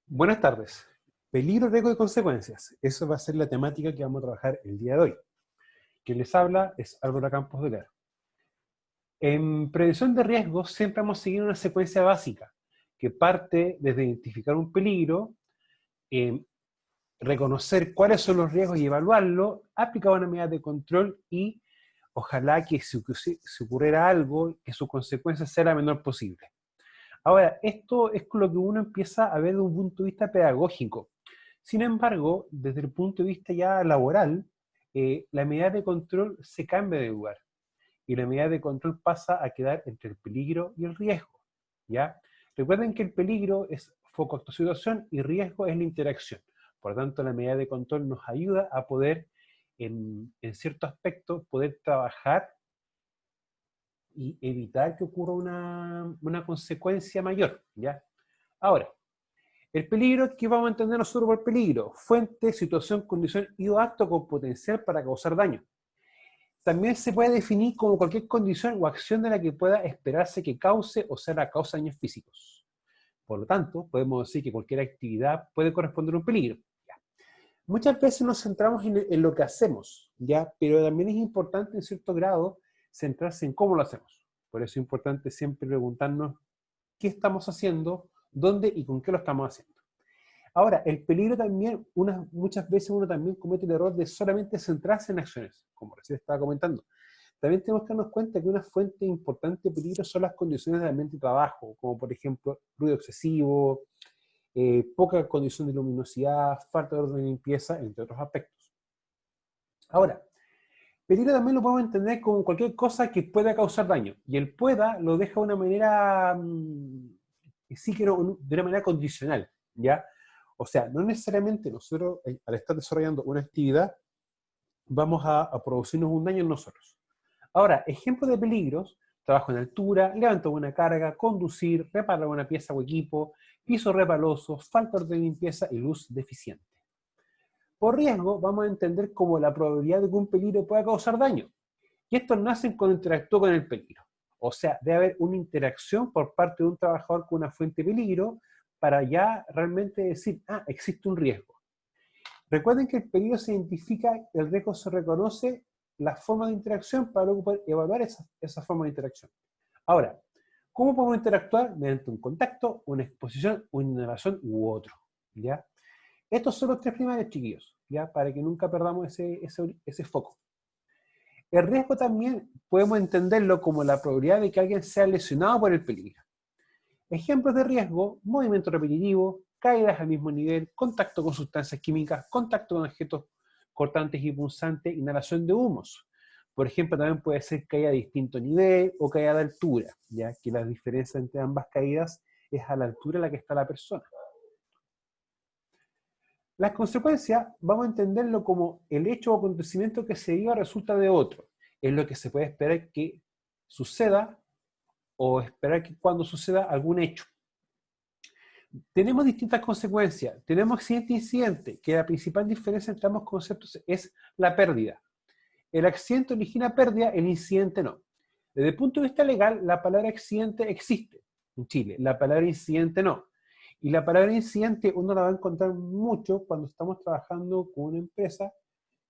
Buenas tardes. Peligro, riesgo y consecuencias. Eso va a ser la temática que vamos a trabajar el día de hoy. Quien les habla es Álvaro Campos de Leer. En prevención de riesgos siempre vamos a seguir una secuencia básica que parte desde identificar un peligro, eh, reconocer cuáles son los riesgos y evaluarlo, aplicar una medida de control y ojalá que si ocurriera algo, que su consecuencia sea la menor posible. Ahora, esto es con lo que uno empieza a ver desde un punto de vista pedagógico. Sin embargo, desde el punto de vista ya laboral, la medida de control se cambia de lugar y la medida de control pasa a quedar entre el peligro y el riesgo. ¿Ya? Recuerden que el peligro es foco de situación y riesgo es la interacción. Por lo tanto, la medida de control nos ayuda a poder, en cierto aspecto, poder trabajar y evitar que ocurra una consecuencia mayor. ¿Ya? Ahora, el peligro, ¿qué vamos a entender nosotros por peligro? Fuente, situación, condición y o acto con potencial para causar daño. También se puede definir como cualquier condición o acción de la que pueda esperarse que cause o sea la causa daños físicos. Por lo tanto, podemos decir que cualquier actividad puede corresponder a un peligro. ¿Ya? Muchas veces nos centramos en lo que hacemos, ¿ya? Pero también es importante en cierto grado centrarse en cómo lo hacemos. Por eso es importante siempre preguntarnos qué estamos haciendo, dónde y con qué lo estamos haciendo. Ahora, el peligro también, muchas veces uno también comete el error de solamente centrarse en acciones, como recién estaba comentando. También tenemos que darnos cuenta que una fuente importante de peligro son las condiciones del ambiente de trabajo, como por ejemplo ruido excesivo, poca condición de luminosidad, falta de orden y limpieza, entre otros aspectos. Ahora, peligro también lo podemos entender como cualquier cosa que pueda causar daño, y el pueda lo deja de una manera, sí que de una manera condicional, ¿ya? O sea, no necesariamente nosotros, al estar desarrollando una actividad, vamos a producirnos un daño en nosotros. Ahora, ejemplos de peligros: trabajo en altura, levantar una carga, conducir, reparar una pieza o equipo, piso resbaloso, falta de limpieza y luz deficiente. Por riesgo, vamos a entender como la probabilidad de que un peligro pueda causar daño. Y estos nacen cuando interactúa con el peligro. O sea, debe haber una interacción por parte de un trabajador con una fuente de peligro para ya realmente decir, existe un riesgo. Recuerden que el peligro se identifica, el riesgo se reconoce, la forma de interacción para luego poder evaluar esa forma de interacción. Ahora, ¿cómo podemos interactuar? Mediante un contacto, una exposición, una inhalación u otro. ¿Ya? Estos son los tres primarios, chiquillos, ¿ya? Para que nunca perdamos ese foco. El riesgo también podemos entenderlo como la probabilidad de que alguien sea lesionado por el peligro. Ejemplos de riesgo: movimiento repetitivo, caídas al mismo nivel, contacto con sustancias químicas, contacto con objetos cortantes y punzantes, inhalación de humos. Por ejemplo, también puede ser caída de distinto nivel o caída de altura, ya que la diferencia entre ambas caídas es a la altura a la que está la persona. Las consecuencias vamos a entenderlo como el hecho o acontecimiento que se dio resulta de otro. Es lo que se puede esperar que suceda o esperar que cuando suceda algún hecho. Tenemos distintas consecuencias. Tenemos accidente e incidente, que la principal diferencia entre ambos conceptos es la pérdida. El accidente origina pérdida, el incidente no. Desde el punto de vista legal, la palabra accidente existe en Chile, la palabra incidente no. Y la palabra incidente uno la va a encontrar mucho cuando estamos trabajando con una empresa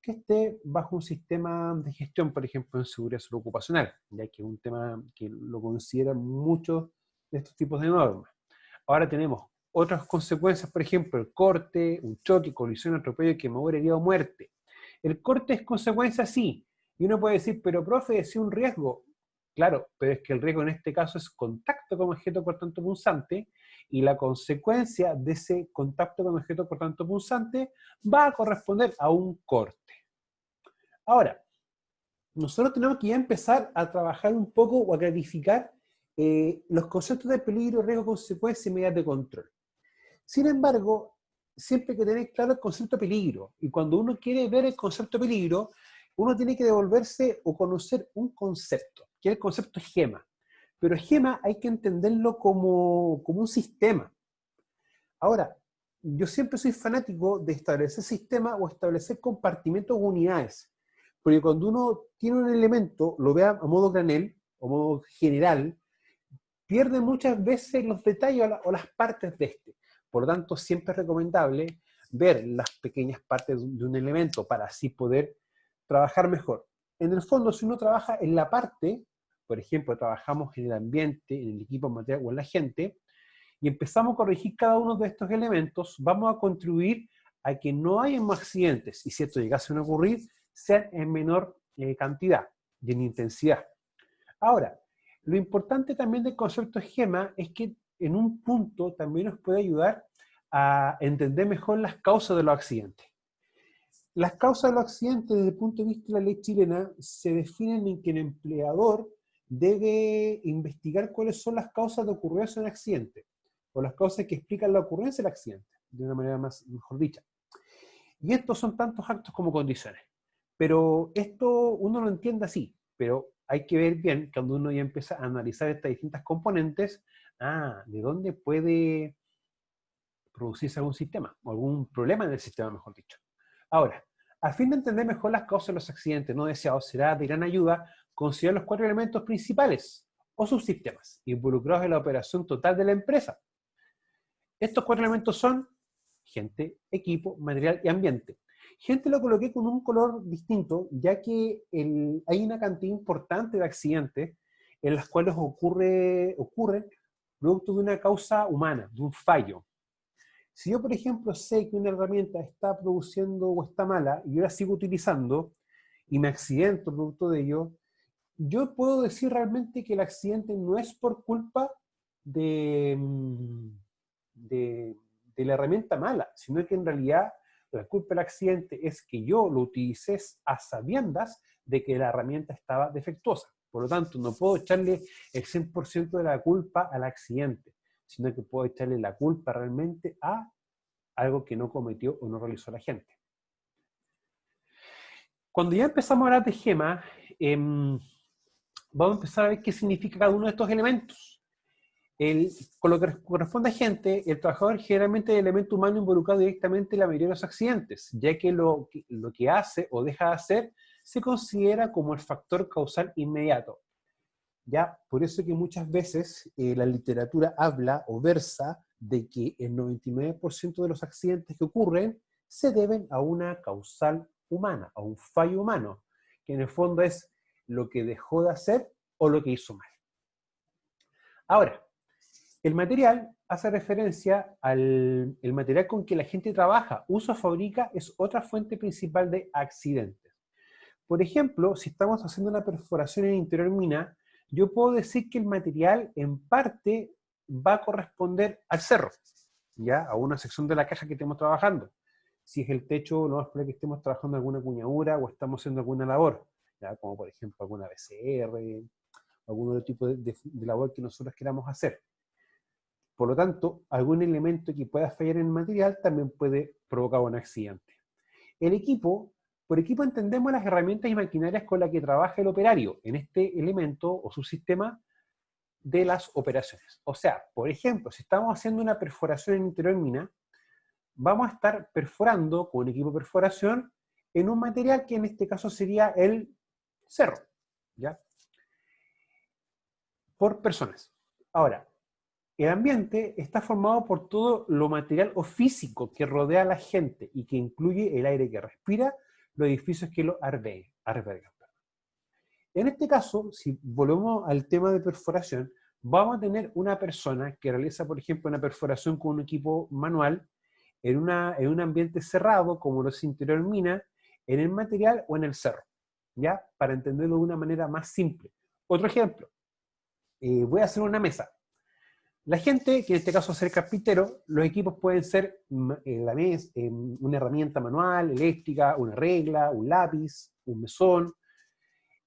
que esté bajo un sistema de gestión, por ejemplo, en seguridad salud ocupacional, ya que es un tema que lo consideran muchos de estos tipos de normas. Ahora tenemos otras consecuencias, por ejemplo, el corte, un choque, colisión, atropello, quemadura, herida o muerte. El corte es consecuencia, sí. Y uno puede decir, pero profe, es un riesgo. Claro, pero es que el riesgo en este caso es contacto con objeto cortante punzante, y la consecuencia de ese contacto con objeto cortante punzante va a corresponder a un corte. Ahora, nosotros tenemos que ya empezar a trabajar un poco o a clarificar los conceptos de peligro, riesgo, consecuencia y medidas de control. Sin embargo, siempre hay que tener claro el concepto de peligro. Y cuando uno quiere ver el concepto de peligro, uno tiene que devolverse o conocer un concepto, que es el concepto GEMA. Pero GEMA hay que entenderlo como un sistema. Ahora, yo siempre soy fanático de establecer sistemas o establecer compartimentos o unidades. Porque cuando uno tiene un elemento, lo vea a modo granel o modo general, pierde muchas veces los detalles o las partes de este. Por lo tanto, siempre es recomendable ver las pequeñas partes de un elemento para así poder trabajar mejor. En el fondo, si uno trabaja en la parte, por ejemplo, trabajamos en el ambiente, en el equipo material o en la gente, y empezamos a corregir cada uno de estos elementos, vamos a contribuir a que no haya más accidentes, y si esto llegase a ocurrir, sean en menor cantidad y en intensidad. Ahora, lo importante también del concepto GEMA es que en un punto también nos puede ayudar a entender mejor las causas de los accidentes. Las causas de los accidentes desde el punto de vista de la ley chilena se definen en que el empleador debe investigar cuáles son las causas de ocurrencia de un accidente, o las causas que explican la ocurrencia del accidente, de una manera mejor dicha. Y estos son tantos actos como condiciones. Pero esto uno lo entiende así, pero hay que ver bien cuando uno ya empieza a analizar estas distintas componentes, de dónde puede producirse algún sistema, o algún problema en el sistema, mejor dicho. Ahora, a fin de entender mejor las causas de los accidentes no deseados, será de gran ayuda considerar los 4 elementos principales o subsistemas involucrados en la operación total de la empresa. Estos 4 elementos son gente, equipo, material y ambiente. Gente lo coloqué con un color distinto, ya que hay una cantidad importante de accidentes en las cuales ocurren producto de una causa humana, de un fallo. Si yo, por ejemplo, sé que una herramienta está produciendo o está mala y yo la sigo utilizando y me accidento producto de ello, yo puedo decir realmente que el accidente no es por culpa de, de, de la herramienta mala, sino que en realidad la culpa del accidente es que yo lo utilicé a sabiendas de que la herramienta estaba defectuosa. Por lo tanto, no puedo echarle el 100% de la culpa al accidente, sino que puedo echarle la culpa realmente a algo que no cometió o no realizó la gente. Cuando ya empezamos a hablar de GEMA, vamos a empezar a ver qué significa cada uno de estos elementos. Con lo que corresponde a gente, el trabajador generalmente es el elemento humano involucrado directamente en la mayoría de los accidentes, ya que lo que hace o deja de hacer se considera como el factor causal inmediato. ¿Ya? Por eso que muchas veces la literatura habla o versa de que el 99% de los accidentes que ocurren se deben a una causal humana, a un fallo humano, que en el fondo es lo que dejó de hacer o lo que hizo mal. Ahora, el material hace referencia al material con que la gente trabaja, usa o fabrica, es otra fuente principal de accidentes. Por ejemplo, si estamos haciendo una perforación en interior mina, yo puedo decir que el material en parte va a corresponder al cerro, ¿ya? A una sección de la caja que estemos trabajando. Si es el techo, lo más probable es que estemos trabajando en alguna cuñadura o estamos haciendo alguna labor, ¿ya? Como por ejemplo alguna BCR, algún otro tipo de labor que nosotros queramos hacer. Por lo tanto, algún elemento que pueda fallar en el material también puede provocar un accidente. El equipo, por equipo entendemos las herramientas y maquinarias con las que trabaja el operario en este elemento o subsistema de las operaciones. O sea, por ejemplo, si estamos haciendo una perforación en interior mina, vamos a estar perforando con un equipo de perforación en un material que en este caso sería el cerro, ¿ya? Por personas. Ahora, el ambiente está formado por todo lo material o físico que rodea a la gente y que incluye el aire que respira, los edificios que lo albergan. En este caso, si volvemos al tema de perforación, vamos a tener una persona que realiza, por ejemplo, una perforación con un equipo manual en un ambiente cerrado, como lo es interior mina, en el material o en el cerro, ¿ya? Para entenderlo de una manera más simple. Otro ejemplo, voy a hacer una mesa. La gente, que en este caso va a ser carpintero, los equipos pueden ser una herramienta manual, eléctrica, una regla, un lápiz, un mesón.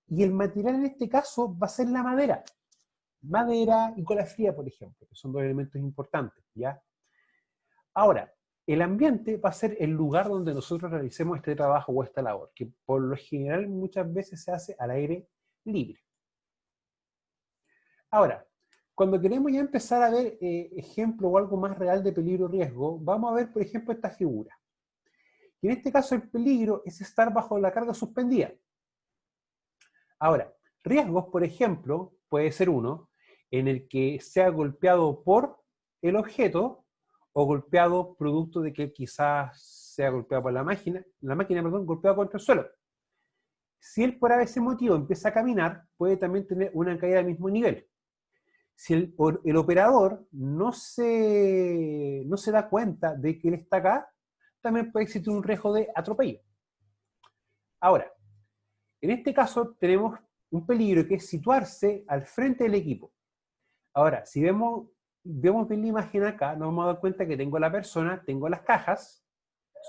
Y el material en este caso va a ser la madera. Madera y cola fría, por ejemplo, que son 2 elementos importantes, ¿ya? Ahora, el ambiente va a ser el lugar donde nosotros realicemos este trabajo o esta labor, que por lo general muchas veces se hace al aire libre. Ahora, cuando queremos ya empezar a ver ejemplo o algo más real de peligro o riesgo, vamos a ver, por ejemplo, esta figura. Y en este caso el peligro es estar bajo la carga suspendida. Ahora, riesgos, por ejemplo, puede ser uno en el que sea golpeado por el objeto o golpeado producto de que quizás sea golpeado por la máquina, golpeado contra el suelo. Si él por ese motivo empieza a caminar, puede también tener una caída al mismo nivel. Si el operador no se da cuenta de que él está acá, también puede existir un riesgo de atropello. Ahora, en este caso tenemos un peligro que es situarse al frente del equipo. Ahora, si vemos bien la imagen acá, nos vamos a dar cuenta que tengo la persona, tengo las cajas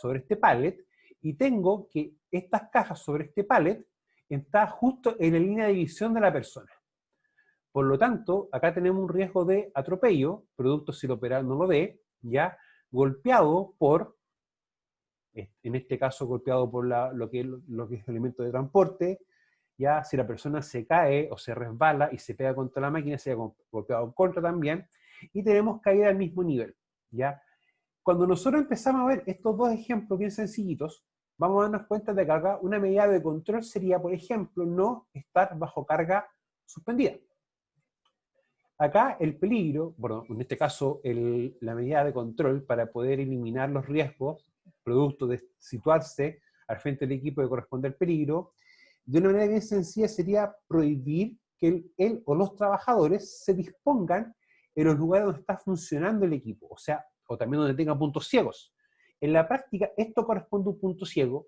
sobre este pallet, y tengo que estas cajas sobre este pallet están justo en la línea de visión de la persona. Por lo tanto, acá tenemos un riesgo de atropello, producto si el operador no lo ve, ya golpeado por, en este caso golpeado por lo que es el elemento de transporte, ya si la persona se cae o se resbala y se pega contra la máquina, se ha golpeado en contra también, y tenemos caída al mismo nivel, ¿ya? Cuando nosotros empezamos a ver estos dos ejemplos bien sencillitos, vamos a darnos cuenta de que acá una medida de control sería, por ejemplo, no estar bajo carga suspendida. Acá el peligro, bueno, en este caso la medida de control para poder eliminar los riesgos, producto de situarse al frente del equipo que corresponde al peligro, de una manera bien sencilla sería prohibir que él o los trabajadores se dispongan en los lugares donde está funcionando el equipo, o sea, o también donde tenga puntos ciegos. En la práctica, esto corresponde a un punto ciego.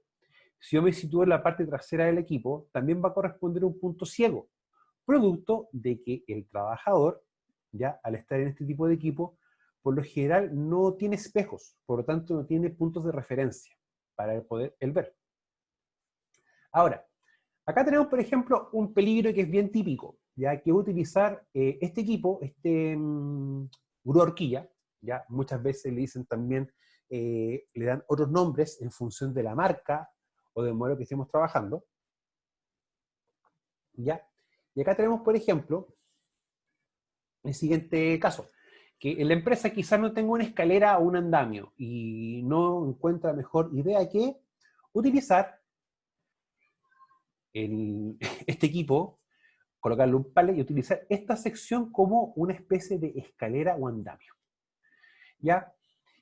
Si yo me sitúo en la parte trasera del equipo, también va a corresponder a un punto ciego, producto de que el trabajador, ya al estar en este tipo de equipo, por lo general no tiene espejos, por lo tanto no tiene puntos de referencia para poder ver. Ahora, acá tenemos, por ejemplo, un peligro que es bien típico, ya que utilizar este equipo, grúa horquilla, ya muchas veces le dicen también, le dan otros nombres en función de la marca o del modelo que estemos trabajando, ¿ya? Y acá tenemos, por ejemplo, el siguiente caso, que en la empresa quizás no tenga una escalera o un andamio y no encuentra mejor idea que utilizar este equipo, colocarle un pallet y utilizar esta sección como una especie de escalera o andamio, ¿ya?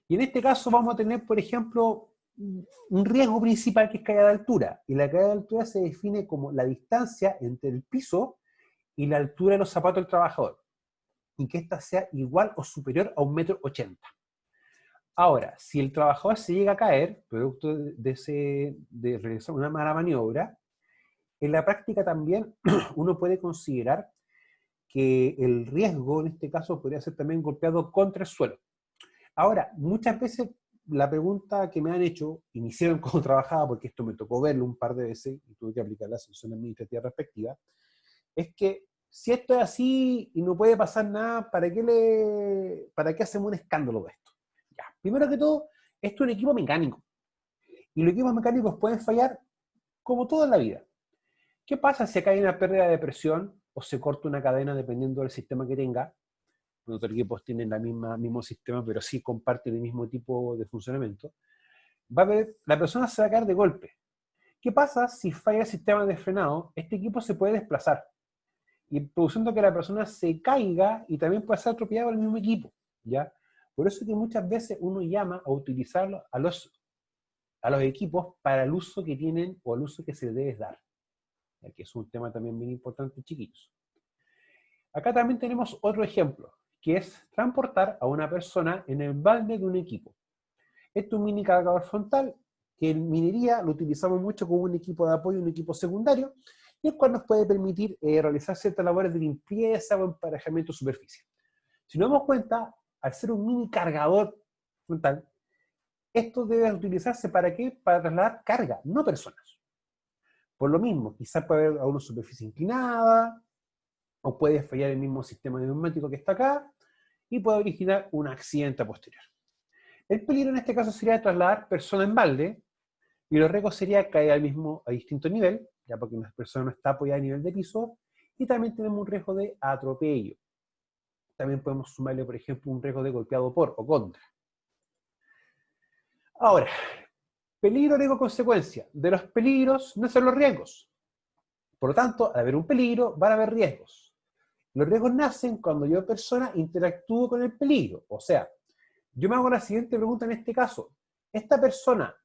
Y en este caso vamos a tener, por ejemplo, un riesgo principal que es caída de altura. Y la caída de altura se define como la distancia entre el piso y la altura de los zapatos del trabajador. Y que ésta sea igual o superior a 1,80 m. Ahora, si el trabajador se llega a caer, producto de realizar una mala maniobra, en la práctica también uno puede considerar que el riesgo, en este caso, podría ser también golpeado contra el suelo. Ahora, muchas veces la pregunta que me han hecho, y me hicieron cómo trabajaba, porque esto me tocó verlo un par de veces y tuve que aplicar la sanción administrativa respectiva, es que si esto es así y no puede pasar nada, ¿para qué hacemos un escándalo de esto? Ya, primero que todo, esto es un equipo mecánico. Y los equipos mecánicos pueden fallar como todo en la vida. ¿Qué pasa si acá hay una pérdida de presión o se corta una cadena dependiendo del sistema que tenga? Los equipos tienen el mismo sistema, pero sí comparten el mismo tipo de funcionamiento. La persona se va a caer de golpe. ¿Qué pasa si falla el sistema de frenado? Este equipo se puede desplazar, y produciendo que la persona se caiga y también puede ser atropellado al mismo equipo, ¿ya? Por eso que muchas veces uno llama a utilizarlo a los equipos para el uso que tienen o el uso que se les debe dar, ya que es un tema también bien importante, chiquillos. Acá también tenemos otro ejemplo, que es transportar a una persona en el balde de un equipo. Este es un mini cargador frontal, que en minería lo utilizamos mucho como un equipo de apoyo, un equipo secundario, y el cual nos puede permitir realizar ciertas labores de limpieza o emparejamiento de superficie. Si nos damos cuenta, al ser un mini cargador frontal, esto debe utilizarse ¿para qué? Para trasladar carga, no personas. Por lo mismo, quizás puede haber una superficie inclinada, o puede fallar el mismo sistema neumático que está acá, y puede originar un accidente posterior. El peligro en este caso sería trasladar personas en balde, y los riesgos sería caer a distinto nivel, ya porque una persona no está apoyada a nivel de piso, y también tenemos un riesgo de atropello. También podemos sumarle, por ejemplo, un riesgo de golpeado por o contra. Ahora, peligro, riesgo, consecuencia. De los peligros nacen los riesgos. Por lo tanto, al haber un peligro, van a haber riesgos. Los riesgos nacen cuando yo, persona, interactúo con el peligro. O sea, Yo me hago la siguiente pregunta en este caso. ¿Esta persona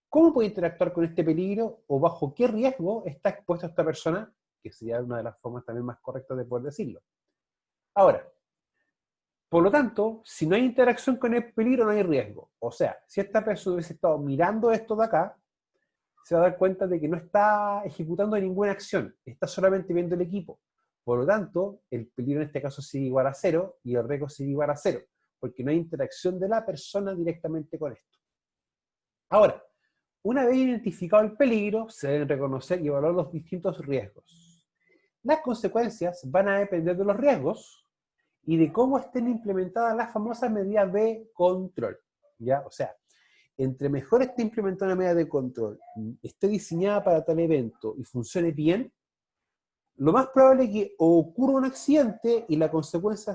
cómo puede interactuar con este peligro o bajo qué riesgo está expuesta esta persona? Que sería una de las formas también más correctas de poder decirlo. Ahora, por lo tanto, si no hay interacción con el peligro, no hay riesgo. O sea, si esta persona hubiese estado mirando esto de acá, se va a dar cuenta de que no está ejecutando ninguna acción, está solamente viendo el equipo. Por lo tanto, el peligro en este caso sigue igual a 0 y el riesgo sigue igual a 0, porque no hay interacción de la persona directamente con esto. Ahora, una vez identificado el peligro, se deben reconocer y evaluar los distintos riesgos. Las consecuencias van a depender de los riesgos y de cómo estén implementadas las famosas medidas de control. ¿Ya? O sea, entre mejor esté implementada una medida de control, esté diseñada para tal evento y funcione bien, lo más probable es que o ocurra un accidente y la consecuencia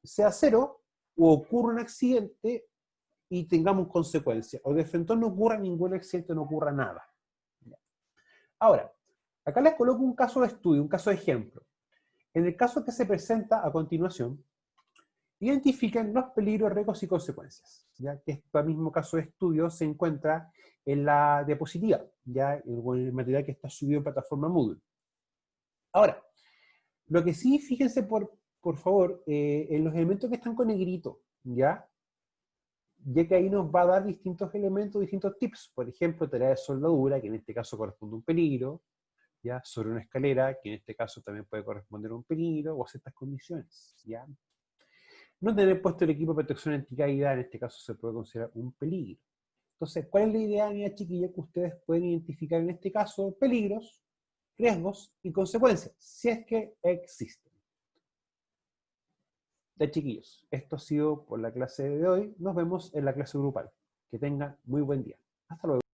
sea 0, o ocurra un accidente y tengamos consecuencias. O de frente no ocurra ningún accidente, no ocurra nada. Ahora, acá les coloco un caso de estudio, un caso de ejemplo. En el caso que se presenta a continuación, identifiquen los peligros, riesgos y consecuencias. Ya que este mismo caso de estudio se encuentra en la diapositiva, ya en el material que está subido en plataforma Moodle. Ahora, lo que sí, fíjense por favor, en los elementos que están con negrito, ¿ya? Ya que ahí nos va a dar distintos elementos, distintos tips. Por ejemplo, tarea de soldadura, que en este caso corresponde a un peligro, ¿ya? Sobre una escalera, que en este caso también puede corresponder a un peligro, o a ciertas condiciones, ¿ya? No tener puesto el equipo de protección anticaída, en este caso se puede considerar un peligro. Entonces, ¿cuál es la idea, mía chiquilla, que ustedes pueden identificar en este caso? Peligros, riesgos y consecuencias, si es que existen. Ya, chiquillos, esto ha sido por la clase de hoy. Nos vemos en la clase grupal. Que tengan muy buen día. Hasta luego.